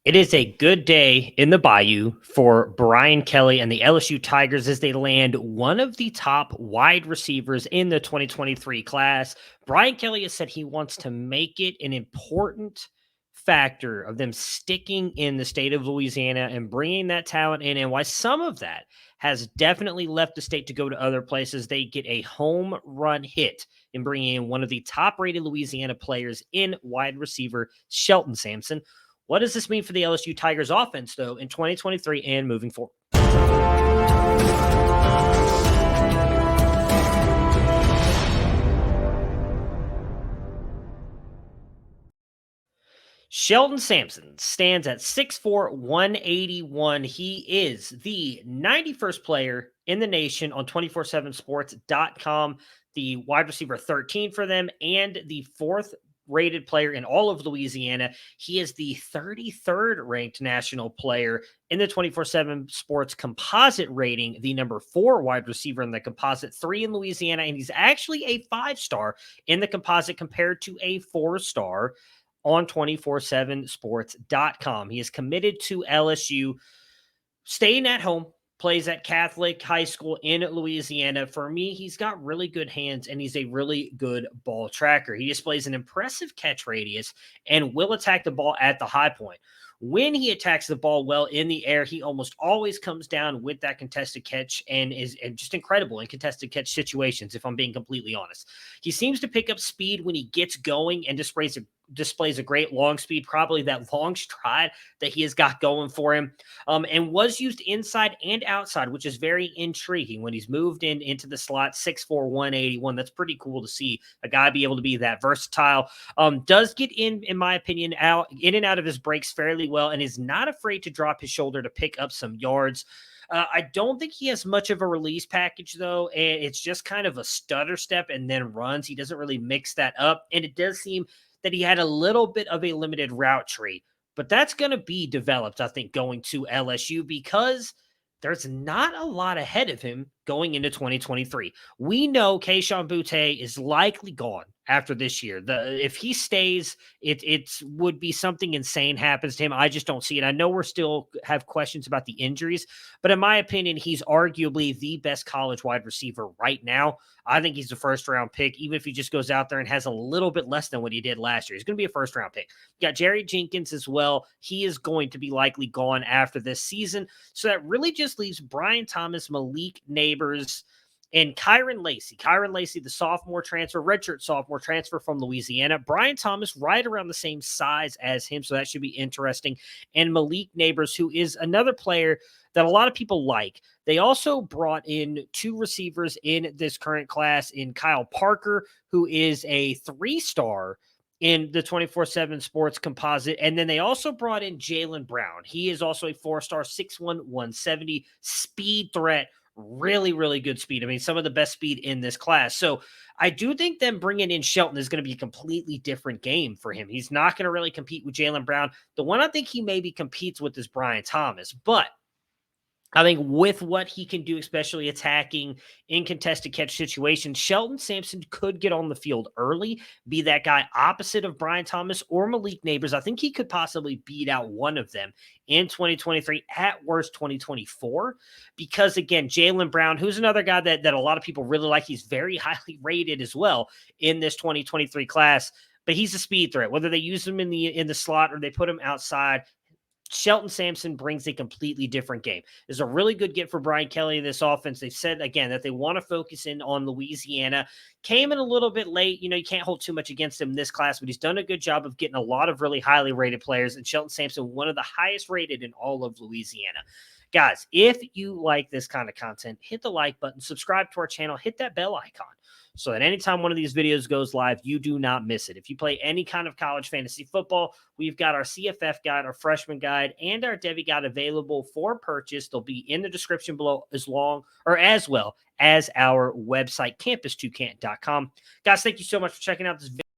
It is a good day in the Bayou for Brian Kelly and the LSU Tigers as they land one of the top wide receivers in the 2023 class. Brian Kelly has said he wants to make it an important factor of them sticking in the state of Louisiana and bringing that talent in, and why some of that has definitely left the state to go to other places. They get a home run hit in bringing in one of the top rated Louisiana players in wide receiver Shelton Sampson. What does this mean for the LSU Tigers offense, though, in 2023 and moving forward? Shelton Sampson stands at 6'4", 181. He is the 91st player in the nation on 247sports.com, the wide receiver 13 for them, and the fourth rated player in all of Louisiana. He is the 33rd ranked national player in the 24/7 Sports composite rating, the number 4 wide receiver in the composite, 3 in Louisiana, and he's actually a 5-star in the composite compared to a 4-star on 247sports.com. He is committed to LSU, staying at home, plays at Catholic High School in Louisiana. For me, he's got really good hands and he's a really good ball tracker. He displays an impressive catch radius and will attack the ball at the high point. When he attacks the ball well in the air, he almost always comes down with that contested catch and is just incredible in contested catch situations, if I'm being completely honest. He seems to pick up speed when he gets going and displays a great long speed, probably that long stride that he has got going for him, and was used inside and outside, which is very intriguing when he's moved into the slot. 6'4", 181. That's pretty cool to see a guy be able to be that versatile. Does get in my opinion, in and out of his breaks fairly well, and is not afraid to drop his shoulder to pick up some yards. I don't think he has much of a release package, though, and it's just kind of a stutter step and then runs. He doesn't really mix that up, and it does seem that he had a little bit of a limited route tree, but that's going to be developed, I think, going to LSU because there's not a lot ahead of him going into 2023. We know Kayshon Boutte is likely gone after this year. If he stays, it would be something insane happens to him. I just don't see it. I know we're still have questions about the injuries, but in my opinion, he's arguably the best college wide receiver right now. I think he's a first-round pick, even if he just goes out there and has a little bit less than what he did last year. He's going to be a first-round pick. You got Jerry Jenkins as well. He is going to be likely gone after this season. So that really just leaves Brian Thomas, Malik Neighbors, and Kyron Lacy. Kyron Lacy, the sophomore transfer, redshirt sophomore transfer from Louisiana. Brian Thomas, right around the same size as him, so that should be interesting. And Malik Neighbors, who is another player that a lot of people like. They also brought in 2 receivers in this current class in Kyle Parker, who is a 3-star in the 24/7 Sports composite. And then they also brought in Jalen Brown. He is also a 4-star, 6'1", 170 speed threat. Really, really good speed. I mean, some of the best speed in this class. So I do think them bringing in Shelton is going to be a completely different game for him. He's not going to really compete with Jalen Brown. The one I think he maybe competes with is Brian Thomas. But I think with what he can do, especially attacking in contested catch situations, Shelton Sampson could get on the field early, be that guy opposite of Brian Thomas or Malik Neighbors. I think he could possibly beat out one of them in 2023, at worst 2024, because again, Jalen Brown, who's another guy that a lot of people really like, he's very highly rated as well in this 2023 class, but he's a speed threat. Whether they use him in the slot or they put him outside, Shelton Sampson brings a completely different game. It's a really good get for Brian Kelly in this offense. They've said, again, that they want to focus in on Louisiana. Came in a little bit late. You can't hold too much against him in this class, but he's done a good job of getting a lot of really highly rated players. And Shelton Sampson, one of the highest rated in all of Louisiana. Guys, if you like this kind of content, hit the like button, subscribe to our channel, hit that bell icon, so that anytime one of these videos goes live, you do not miss it. If you play any kind of college fantasy football, we've got our CFF guide, our freshman guide, and our Devy guide available for purchase. They'll be in the description below as well as our website, campus2canton.com. Guys, thank you so much for checking out this video.